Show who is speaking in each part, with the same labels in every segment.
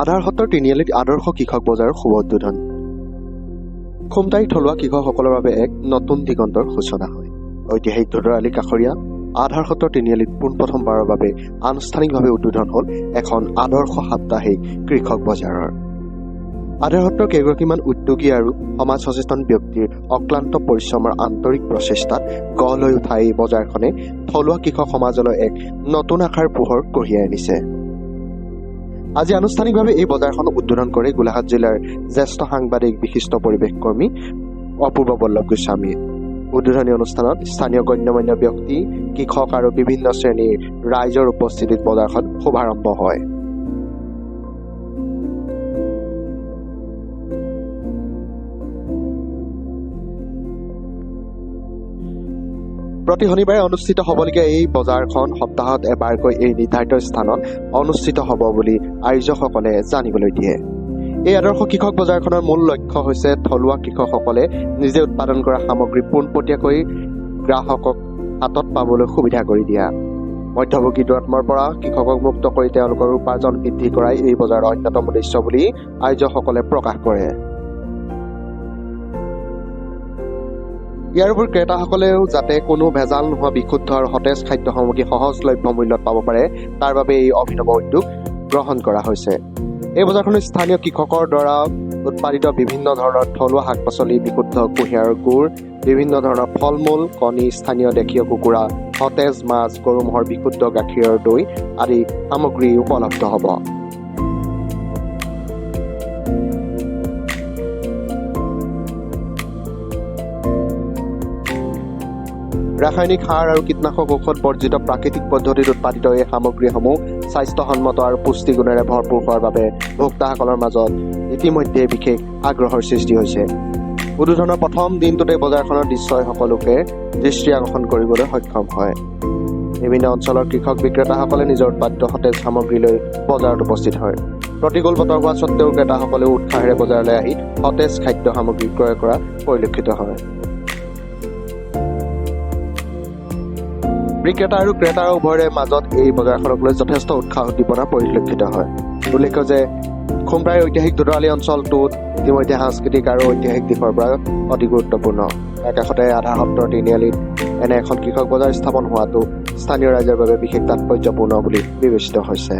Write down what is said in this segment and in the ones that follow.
Speaker 1: আধাৰ সত্ৰৰ তিনিআলিত আদৰ্শ কৃষক বজাৰৰ শুভ উদ্বোধন। খুমটাই থলুৱা কৃষকসকলৰ বাবে এক নতুন দিগন্তৰ সূচনা হয়। ঐতিহাসিক ধুদৰালি কাষৰীয়া আধাৰ সত্ৰৰ তিনিআলিত পোনপ্ৰথমবাৰৰ বাবে আনুষ্ঠানিকভাৱে উদ্বোধন হ'ল এখন আদৰ্শ সাপ্তাহিক কৃষক বজাৰৰ। আধাৰ সত্ৰৰ কেইগৰাকীমান উদ্যোগী আৰু সমাজ সচেতন ব্যক্তিৰ অক্লান্ত পৰিশ্ৰমৰ আন্তৰিক প্ৰচেষ্টাত গঢ় লৈ উঠা এই বজাৰখনে থলুৱা কৃষক সমাজলৈ এক নতুন আশাৰ পোহৰ কঢ়িয়াই আনিছে। আজি আনুষ্ঠানিকভাৱে এই বজাৰখন উদ্বোধন কৰে গোলাঘাট জিলাৰ জ্যেষ্ঠ সাংবাদিক বিশিষ্ট পৰিৱেশ কৰ্মী অপূৰ্ব বল্লভ গোস্বামী। উদ্বোধনী অনুষ্ঠানত স্থানীয় গণ্যমান্য ব্যক্তি, কৃষক আৰু বিভিন্ন শ্ৰেণীৰ ৰাইজৰ উপস্থিতিত বজাৰখন শুভাৰম্ভ হয়। প্ৰতি শনিবাৰে অনুষ্ঠিত হ'বলগীয়া এই বজাৰখন সপ্তাহত এবাৰকৈ এই নিৰ্ধাৰিত স্থানত অনুষ্ঠিত হ'ব বুলি আয়োজকসকলে জানিবলৈ দিয়ে। এই আদৰ্শ কৃষক বজাৰখনৰ মূল লক্ষ্য হৈছে থলুৱা কৃষকসকলে নিজে উৎপাদন কৰা সামগ্ৰী পোনপটীয়াকৈ গ্ৰাহকক হাতত পাবলৈ সুবিধা কৰি দিয়া। মধ্যভোগী দুৰাত্মৰ পৰা কৃষকক মুক্ত কৰি তেওঁলোকৰ উপাৰ্জন বৃদ্ধি কৰাই এই বজাৰৰ অন্যতম উদ্দেশ্য বুলি আয়োজকসকলে প্ৰকাশ কৰে। ইয়াৰ উপৰি ক্ৰেতাসকলেও যাতে কোনো ভেজাল নোহোৱা বিশুদ্ধ আৰু সতেজ খাদ্য সামগ্ৰী সহজলভ্য মূল্যত পাব পাৰে তাৰ বাবে এই অভিনৱ উদ্যোগ গ্ৰহণ কৰা হৈছে। এই বজাৰখনে স্থানীয় কৃষকৰ দ্বাৰা উৎপাদিত বিভিন্ন ধৰণৰ থলুৱা শাক পাচলি, বিশুদ্ধ কুঁহিয়াৰ গুড়, বিভিন্ন ধৰণৰ ফল মূল, কণী, স্থানীয় দেশীয় কুকুৰা, সতেজ মাছ, গৰু ম'হৰ বিশুদ্ধ গাখীৰৰ দৈ আদি সামগ্ৰী উপলব্ধ হ'ব। ৰাসায়নিক সাৰ আৰু কীটনাশক ঔষধ বৰ্জিত প্ৰাকৃতিক পদ্ধতিত উৎপাদিত এই সামগ্ৰীসমূহ স্বাস্থ্যসন্মত আৰু পুষ্টিগুণেৰে ভৰপূৰ হোৱাৰ বাবে ভোক্তাসকলৰ মাজত ইতিমধ্যে বিশেষ আগ্ৰহৰ সৃষ্টি হৈছে। উদ্বোধনৰ প্ৰথম দিনটোতে বজাৰখনৰ দৃশ্যই সকলোকে দৃষ্টি আকৰ্ষণ কৰিবলৈ সক্ষম হয়। বিভিন্ন অঞ্চলৰ কৃষক বিক্ৰেতাসকলে নিজৰ উৎপাদিত সতেজ সামগ্ৰী লৈ বজাৰত উপস্থিত হয়। প্ৰতিকূল বতৰ হোৱা স্বত্বেও ক্ৰেতাসকলেও উৎসাহেৰে বজাৰলৈ আহি সতেজ খাদ্য সামগ্ৰী ক্ৰয় কৰা পৰিলক্ষিত হয়। বিক্ৰেতা আৰু ক্ৰেতাৰ উভয়ৰে মাজত এই বজাৰখনক লৈ যথেষ্ট উৎসাহ উদ্দীপনা পৰিলক্ষিত হয়। উল্লেখ্য যে খুমটাইৰ ঐতিহাসিক ধুদৰালি অঞ্চলটোত ইতিমধ্যে সাংস্কৃতিক আৰু ঐতিহাসিক দিশৰ পৰা অতি গুৰুত্বপূৰ্ণ। একাষতে আধাৰ সত্ৰৰ তিনিআলিত এনে এখন কৃষক বজাৰ স্থাপন হোৱাটো স্থানীয় ৰাইজৰ বাবে বিশেষ তাৎপৰ্যপূৰ্ণ বুলি বিবেচিত হৈছে।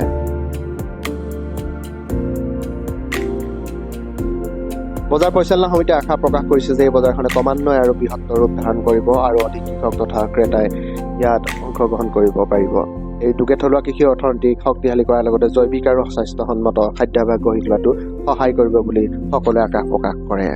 Speaker 1: বজাৰ পৰিচালনা সমিতিয়ে আশা প্ৰকাশ কৰিছে যে এই বজাৰখনে ক্ৰমান্বয়ে আৰু বৃহত্তৰ ৰূপ ধাৰণ কৰিব আৰু অধিক কৃষক তথা ক্ৰেতাই ইয়াত অংশগ্ৰহণ কৰিব পাৰিব। এই উদ্যোগে থলুৱা কৃষি অৰ্থনীতিক শক্তিশালী কৰাৰ লগতে জৈৱিক আৰু স্বাস্থ্যসন্মত খাদ্যাভ্যাস গঢ়ি তোলাটো সহায় কৰিব বুলি সকলোৱে আশা প্ৰকাশ কৰে।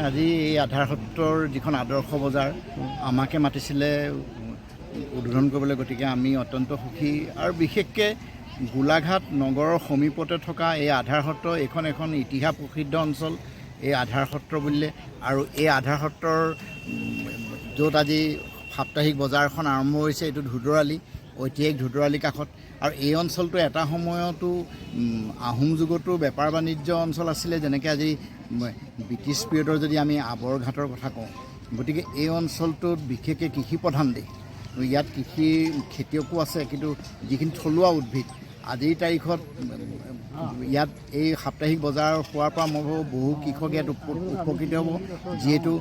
Speaker 2: আজি এই আধাৰ সত্ৰৰ যিখন আদৰ্শ বজাৰ আমাকে মাতিছিলে উদ্বোধন কৰিবলৈ, গতিকে আমি অত্যন্ত সুখী। আৰু বিশেষকৈ গোলাঘাট নগৰৰ সমীপতে থকা এই আধাৰ সত্ৰ এখন ইতিহাস প্ৰসিদ্ধ অঞ্চল এই আধাৰ সত্ৰ বুলিলে। আৰু এই আধাৰ সত্ৰৰ য'ত আজি সাপ্তাহিক বজাৰখন আৰম্ভ হৈছে এইটো ধুদৰালি, ঐতিহাসিক ধুদৰালি কাষত। আৰু এই অঞ্চলটো এটা সময়তো আহোম যুগতো বেপাৰ বাণিজ্য অঞ্চল আছিলে, যেনেকৈ আজি ব্ৰিটিছ পিৰিয়ডৰ যদি আমি আৱৰঘাটৰ কথা কওঁ। গতিকে এই অঞ্চলটোত বিশেষকৈ কৃষিপ্ৰধান দেশ। ইয়াত খেতিয়কো আছে, কিন্তু যিখিনি থলুৱা উদ্ভিদ আজিৰ তাৰিখত ইয়াত এই সাপ্তাহিক বজাৰ হোৱাৰ পৰা মই ভাবোঁ বহু কৃষক ইয়াত উপকৃত হ'ব, যিহেতু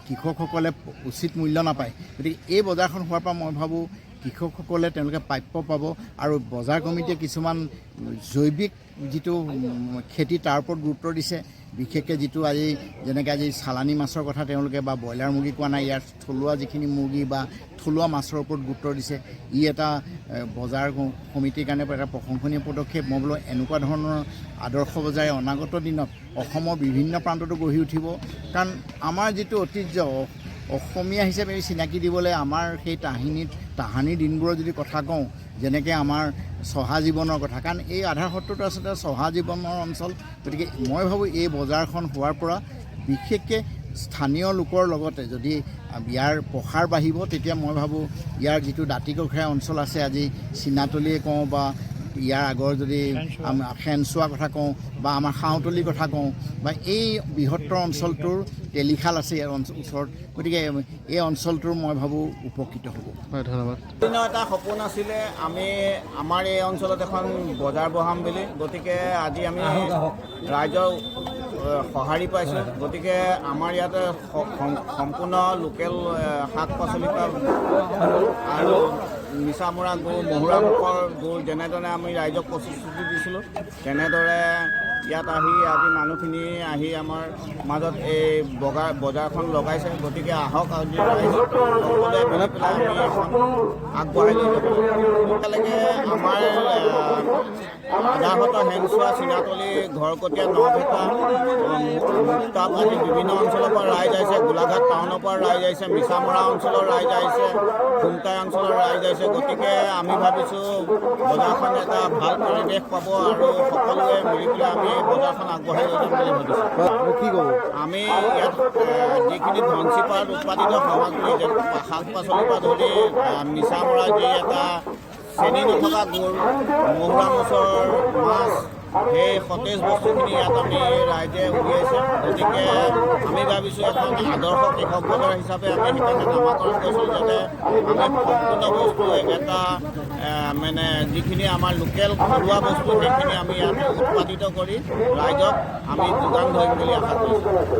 Speaker 2: কৃষকসকলে উচিত মূল্য নাপায়। গতিকে এই বজাৰখন হোৱাৰ পৰা মই ভাবোঁ কৃষকসকলে তেওঁলোকে প্ৰাপ্য পাব। আৰু বজাৰ কমিটিয়ে কিছুমান জৈৱিক যিটো খেতি তাৰ ওপৰত গুৰুত্ব দিছে। বিশেষকৈ যিটো যেনেকৈ আজি চালানী মাছৰ কথা তেওঁলোকে বা ব্ৰইলাৰ মুৰ্গী কোৱা নাই, ইয়াৰ থলুৱা যিখিনি মুৰ্গী বা থলুৱা মাছৰ ওপৰত গুৰুত্ব দিছে। ই এটা বজাৰ সমিতিৰ কাৰণে এটা প্ৰশংসনীয় পদক্ষেপ। মই বোলো এনেকুৱা ধৰণৰ আদৰ্শ বজাৰে অনাগত দিনত অসমৰ বিভিন্ন প্ৰান্ততো গঢ়ি উঠিব। কাৰণ আমাৰ যিটো ঐতিহ্য অসমীয়া হিচাপে চিনাকি দিবলৈ আমাৰ সেই তাহানিৰ দিনবোৰৰ যদি কথা কওঁ, যেনেকৈ আমাৰ চহা জীৱনৰ কথা, কাৰণ এই আধাৰ সত্ৰটো আচলতে চহা জীৱনৰ অঞ্চল। গতিকে মই ভাবোঁ এই বজাৰখন হোৱাৰ পৰা বিশেষকৈ স্থানীয় লোকৰ লগতে যদি ইয়াৰ প্ৰসাৰ বাঢ়িব, তেতিয়া মই ভাবোঁ ইয়াৰ যিটো দাঁতিকাষৰীয়া অঞ্চল আছে, আজি চীনাতলীয়ে কওঁ বা ইয়াৰ আগৰ যদি খেনচোৱা কথা কওঁ বা আমাৰ খাওঁতলিৰ কথা কওঁ বা এই বৃহত্তৰ অঞ্চলটোৰ তেলিখাল আছে ইয়াৰ ওচৰত, গতিকে এই অঞ্চলটোৰ মই ভাবোঁ উপকৃত হ'ব।
Speaker 1: হয়, ধন্যবাদ।
Speaker 3: দিনৰ এটা সপোন আছিলে আমাৰ এই অঞ্চলত এখন বজাৰ বহাম বুলি, গতিকে আজি আমি ৰাইজৰ সঁহাৰি পাইছোঁ। গতিকে আমাৰ ইয়াতে সম্পূৰ্ণ লোকেল শাক পাচলি আৰু মিছামৰা গৰু, মহুৰা মুখৰ গৰু যেনেদৰে আমি ৰাইজক প্ৰতিশ্ৰুতি দিছিলোঁ, তেনেদৰে ইয়াত আজি মানুহখিনি আমাৰ মাজত এই বজাৰখন লগাইছে। গতিকে আহক আজি ৰাইজ সকলোৱে মিলি পেলাই আমি এখন আগবঢ়াই লৈ যাব। এতিয়ালৈকে আমাৰ আধাৰগত হেনচোৱা, চিনাতলি, ঘৰকটীয়া, নভেটা, মুক্তাপ আদি বিভিন্ন অঞ্চলৰ পৰা ৰাইজ আহিছে। গোলাঘাট টাউনৰ পৰা ৰাইজ আহিছে, মিছামৰা অঞ্চলৰ ৰাইজ আহিছে, খুমটাই অঞ্চলৰ ৰাইজ আহিছে। গতিকে আমি ভাবিছোঁ বজাৰখন এটা ভাল পৰিৱেশ পাব আৰু সকলোৱে মিলি পেলাই আমি বজাৰখন আগবঢ়াই লৈ যাম বুলি ভাবিছোঁ।
Speaker 1: কি ক'ব?
Speaker 3: আমি ইয়াত যিখিনি ধনচিপাত উৎপাদিত সামগ্ৰী, শাক পাচলিৰ পৰা ধৰি মিছামৰা যি এটা চেনি নথকা গুড়, মহুৰা মাছৰ মাছ, সেই সতেজ বস্তুখিনি ইয়াত আমি ৰাইজে উলিয়াইছে। গতিকে আমি ভাবিছোঁ এখন আদৰ্শ কৃষক বজাৰ হিচাপে আমি সেইকাৰণে নামাকৰণ কৰিছোঁ, যাতে আমি সম্পূৰ্ণ বস্তু এটা মানে যিখিনি আমাৰ লোকেল ঘৰুৱা বস্তু সেইখিনি আমি ইয়াত উৎপাদিত কৰি ৰাইজক আমি যোগান ধৰিম বুলি আশা কৰিছোঁ।